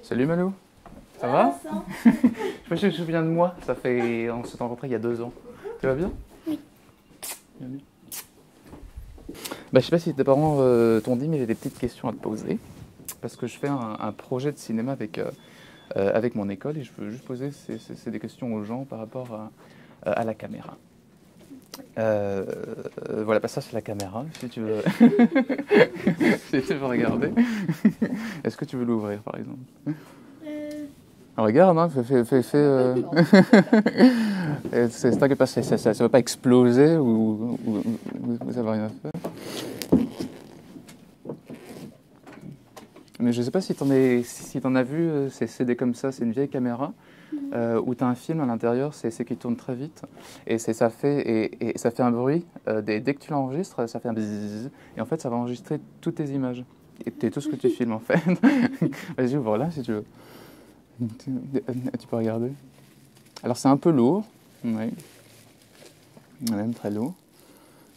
Salut Malou, ça va? Je sais pas si tu te souviens de moi, on s'est rencontrés il y a 2 ans. Tu vas bien? Oui. Bien. Je sais pas si tes parents t'ont dit, mais j'ai des petites questions à te poser. Parce que je fais un projet de cinéma avec mon école et je veux juste poser des questions aux gens par rapport à la caméra. Voilà, ça c'est la caméra, si tu veux, si tu veux regarder. Est-ce que tu veux l'ouvrir par exemple? Regarde, hein, t'inquiète pas, ça va pas exploser ou ça va rien faire. Mais je sais pas si t'en as vu, c'est des comme ça, c'est une vieille caméra où t'as un film à l'intérieur, c'est qui tourne très vite et ça fait un bruit. Dès que tu l'enregistres, ça fait un bzzz et en fait ça va enregistrer toutes tes images et tout ce que tu filmes en fait. Vas-y, ouvre là si tu veux. Tu peux regarder. Alors c'est un peu lourd, oui, même très lourd.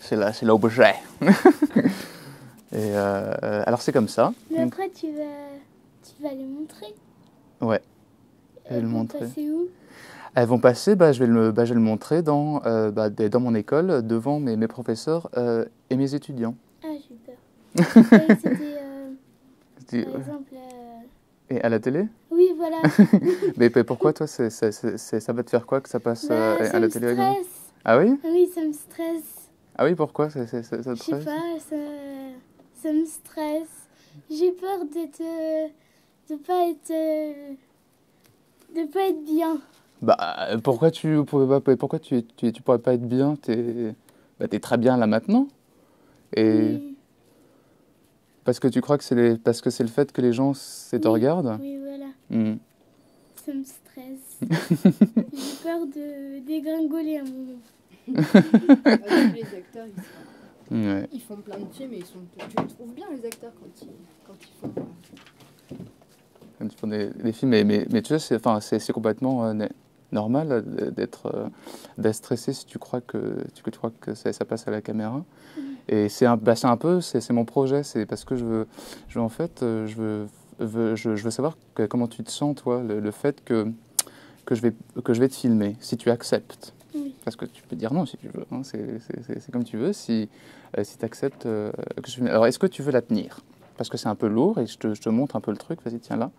C'est l'objet. Et alors c'est comme ça. Mais après tu vas les montrer. Ouais. Je vais Elles le vont montrer. passer où? Elles vont passer, je vais le montrer dans mon école, devant mes professeurs et mes étudiants. Ah, j'ai peur. Je croyais que c'était par exemple. Et à la télé? Oui, voilà. Mais pourquoi toi, ça va te faire quoi que ça passe à la télé? Ça me stresse. Ah oui? Oui, ça me stresse. Ah oui, pourquoi ça te Je sais stresse? pas, ça me stresse. J'ai peur de pas être bien. Pourquoi tu pourrais pas être bien? T'es très bien là maintenant. Et Oui, parce que tu crois que parce que c'est le fait que les gens te regardent? oui, voilà. Hmm. Ça me stresse. J'ai peur de dégringoler à un moment. Les acteurs, Ouais. ils font plein de films et tu les trouves bien, les acteurs, quand ils font. Quand ils font des films, mais tu sais, c'est complètement normal d'être stressé si tu crois que ça passe à la caméra. Et c'est un peu, c'est mon projet, c'est parce que je veux en fait, je veux savoir comment tu te sens, toi, le fait que je vais te filmer, si tu acceptes. Oui. Parce que tu peux dire non si tu veux, hein, c'est comme tu veux, si tu acceptes que je filme. Alors, est-ce que tu veux la tenir? Parce que c'est un peu lourd et je te montre un peu le truc, vas-y, tiens là.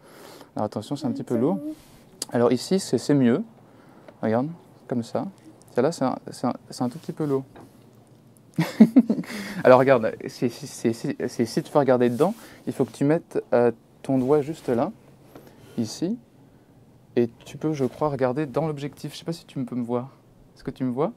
Alors attention, c'est un petit peu lourd. Alors ici, c'est mieux. Regarde, comme ça. Celle-là, c'est un tout petit peu lourd. Alors regarde, si tu veux regarder dedans, il faut que tu mettes ton doigt juste là, ici, et tu peux, je crois, regarder dans l'objectif. Je sais pas si tu peux me voir. Est-ce que tu me vois?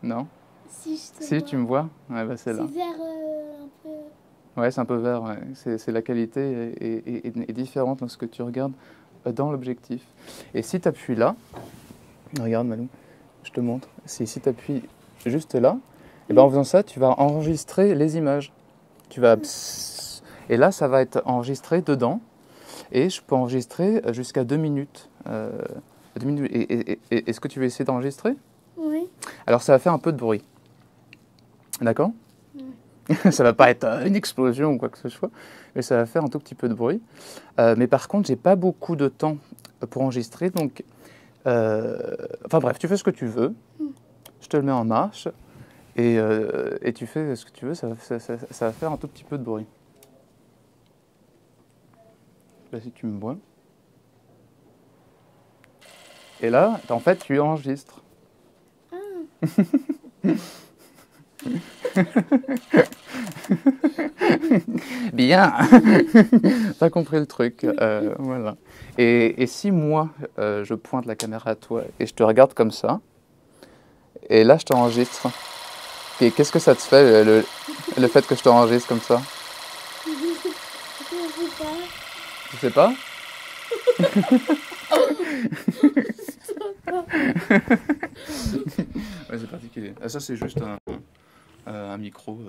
Non? Si je te Si, vois. tu me vois? Ouais, c'est là. C'est vert un peu. Ouais, c'est un peu vert, ouais. C'est la qualité est différente dans ce que tu regardes dans l'objectif. Et si tu appuies là, regarde Malou, je te montre. Si tu appuies juste là, et ben en faisant ça, tu vas enregistrer les images. Tu vas psss, et là, ça va être enregistré dedans. Et je peux enregistrer jusqu'à 2 minutes. 2 minutes. Est-ce que tu veux essayer d'enregistrer? Oui. Alors ça va faire un peu de bruit. D'accord? Ça va pas être une explosion ou quoi que ce soit, mais ça va faire un tout petit peu de bruit. Mais par contre, j'ai pas beaucoup de temps pour enregistrer, donc enfin bref, tu fais ce que tu veux. Je te le mets en marche et tu fais ce que tu veux. Ça va faire un tout petit peu de bruit. Là, si tu me vois. Et là, en fait, tu enregistres. Bien. T'as compris le truc. Voilà. Et si moi, je pointe la caméra à toi et je te regarde comme ça, et là, je t'enregistre. Et qu'est-ce que ça te fait, le fait que je t'enregistre comme ça? Je sais pas. Tu sais pas? Ouais, c'est particulier. Ah, ça, c'est juste un micro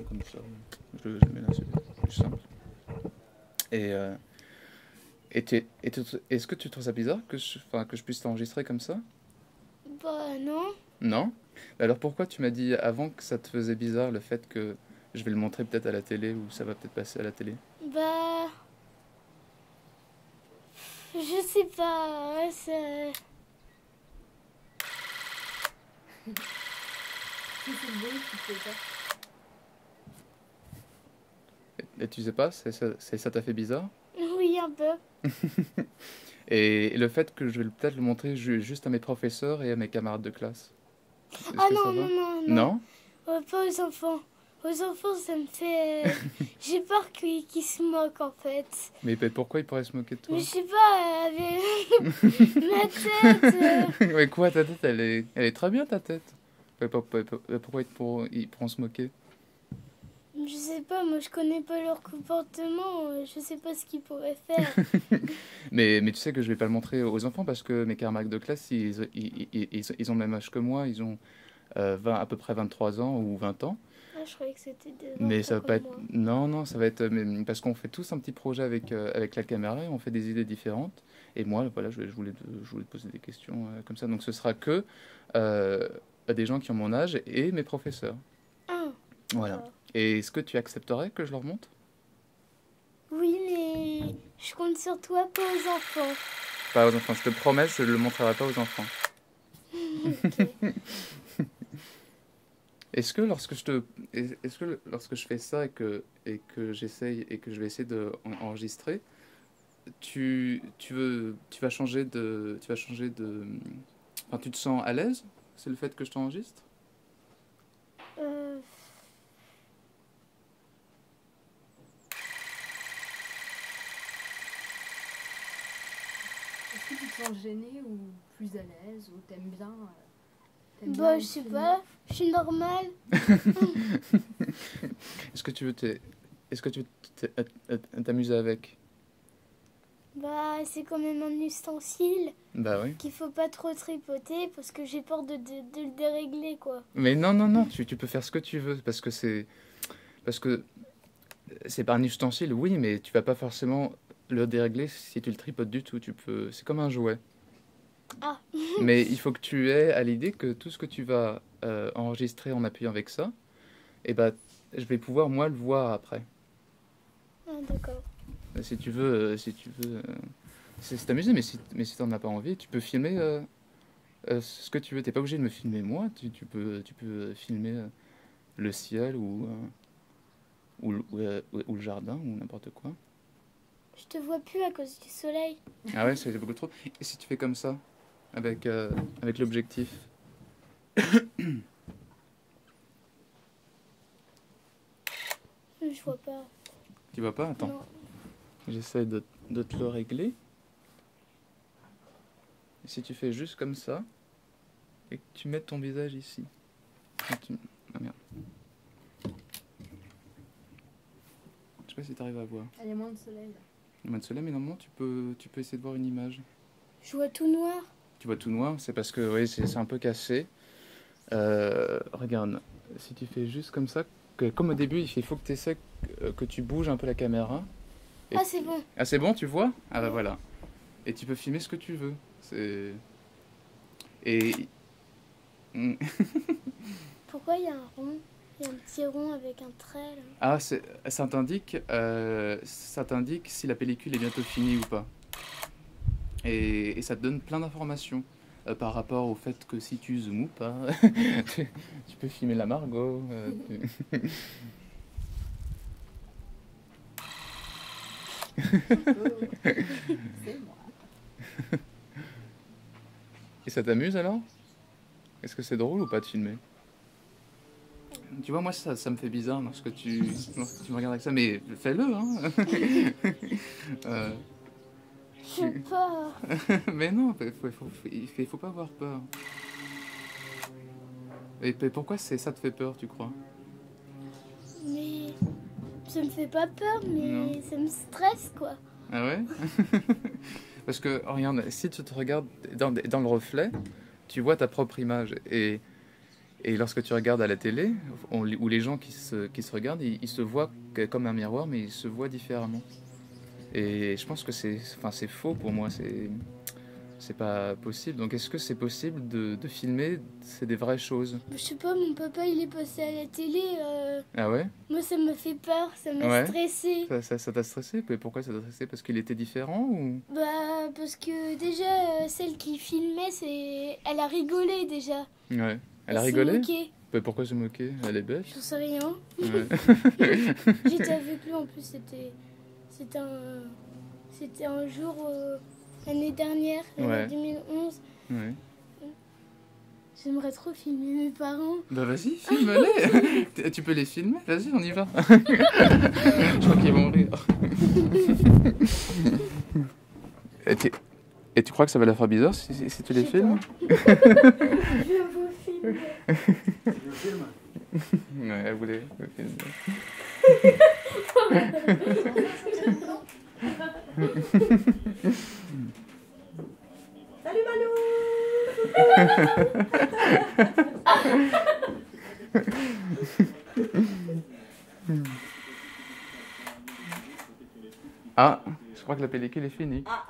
comme ça. Je le mets là, c'est plus simple. Et, est-ce que tu trouves ça bizarre que je puisse t'enregistrer comme ça? Bah non. Non? Alors pourquoi tu m'as dit avant que ça te faisait bizarre le fait que je vais le montrer peut-être à la télé ou ça va peut-être passer à la télé? Bah... Je sais pas, ouais, c'est... C'est le bruit qui fait ça. Et tu sais pas, ça t'a fait bizarre? Oui, un peu. Et le fait que je vais peut-être le montrer juste à mes professeurs et à mes camarades de classe. Est-ce Ah que ça non, va? non, non, non. Non? Pas aux enfants. Aux enfants, ça me fait... J'ai peur qu'ils se moquent, en fait. Mais pourquoi ils pourraient se moquer de toi? Mais je sais pas, avec ma tête... Mais quoi, ta tête, elle est très bien, ta tête. Pourquoi ils pourront se moquer? Je sais pas, moi je connais pas leur comportement, je sais pas ce qu'ils pourraient faire. Mais tu sais que je vais pas le montrer aux enfants parce que mes camarades de classe, ils ont le même âge que moi. Ils ont à peu près 23 ans ou 20 ans. Ah, je croyais que c'était des Mais enfants ça va pas comme être... moi. Non, non, ça va être... parce qu'on fait tous un petit projet avec la caméra et on fait des idées différentes. Et moi, voilà, je voulais te poser des questions comme ça. Donc ce sera que des gens qui ont mon âge et mes professeurs. Ah, Voilà. d'accord. Et est-ce que tu accepterais que je leur montre? Oui, mais je compte sur toi, pas aux enfants. Pas aux enfants, je te promets, je ne le montrerai pas aux enfants. Ok. Est-ce que lorsque je fais ça et que j'essaye et que je vais essayer d'enregistrer, tu vas changer enfin, tu te sens à l'aise? C'est le fait que je t'enregistre? Euh, Est-ce que tu te sens gêné ou plus à l'aise ou t'aimes bien bah, être je sais filmé? pas, je suis normale. Est-ce que tu veux t'amuser avec? Bah, c'est quand même un ustensile Bah oui. qu'il faut pas trop tripoter parce que j'ai peur de le dérégler, quoi. Mais non, non, non, tu peux faire ce que tu veux parce que c'est pas un ustensile, oui, mais tu vas pas forcément le dérégler si tu le tripotes du tout. C'est comme un jouet. Ah. Mais il faut que tu aies à l'idée que tout ce que tu vas enregistrer en appuyant avec ça, et ben, je vais pouvoir moi le voir après. Ah, d'accord. Si tu veux, c'est t'amuser, mais si t'en as pas envie, tu peux filmer ce que tu veux. T'es pas obligé de me filmer moi. Tu peux filmer le ciel ou le jardin ou n'importe quoi. Je te vois plus à cause du soleil. Ah ouais, c'est beaucoup trop. Et si tu fais comme ça, avec l'objectif? Je vois pas. Tu vois pas? Attends, Non. j'essaie de te le régler. Et si tu fais juste comme ça, et que tu mets ton visage ici. Ah merde. Je sais pas si tu arrives à voir. Il y a moins de soleil là. Il y a moins de soleil, mais normalement tu peux essayer de voir une image. Je vois tout noir. Tu vois tout noir, c'est parce que oui, c'est un peu cassé. Regarde, si tu fais juste comme ça, comme au début, il faut que tu essaies que tu bouges un peu la caméra. Et- Ah, c'est bon. Ah, c'est bon, tu vois? Ah bah voilà. Et tu peux filmer ce que tu veux. Et... Pourquoi il y a un rond? Il y a un petit rond avec un trait, là. Ah, ça t'indique si la pellicule est bientôt finie ou pas. Et ça te donne plein d'informations par rapport au fait que si tu zoomes ou pas, tu peux filmer la Margot. C'est moi. Et ça t'amuse alors? Est-ce que c'est drôle ou pas de filmer? Tu vois, moi ça me fait bizarre lorsque tu me regardes avec ça, mais fais-le, hein. Euh, J'ai peur. mais non, il faut pas avoir peur. Et pourquoi ça te fait peur, tu crois? Mais ça me fait pas peur, mais Non. ça me stresse, quoi. Ah ouais? Parce que, regarde, si tu te regardes dans le reflet, tu vois ta propre image. Et lorsque tu regardes à la télé, où les gens qui se regardent, ils se voient comme un miroir, mais ils se voient différemment. Et je pense que c'est faux pour moi. c'est pas possible. Donc est-ce que c'est possible de filmer, c'est des vraies choses? Je sais pas, mon papa il est passé à la télé. Ah ouais? Moi ça me fait peur, ça m'a Ouais. stressé. Ça t'a stressé? Mais pourquoi ça t'a stressé? Parce qu'il était différent ou? Bah parce que déjà celle qui filmait, elle a rigolé déjà. Ouais. Elle a s'est rigolé? moquée. Mais pourquoi se moquer? Elle est bête. J'en sais rien. Ouais. J'étais avec lui en plus, c'était un jour l'année dernière, l'année Ouais. 2011. Ouais. J'aimerais trop filmer mes parents. Bah vas-y, filme-les. Tu peux les filmer? Vas-y, on y va. Je crois qu'ils vont rire. Et tu crois que ça va la faire bizarre si tu les filmes? Je vous filme. Tu le filmes? Ouais, elle voulait filmer. Salut Malou. Ah, je crois que la pellicule est finie. Ah.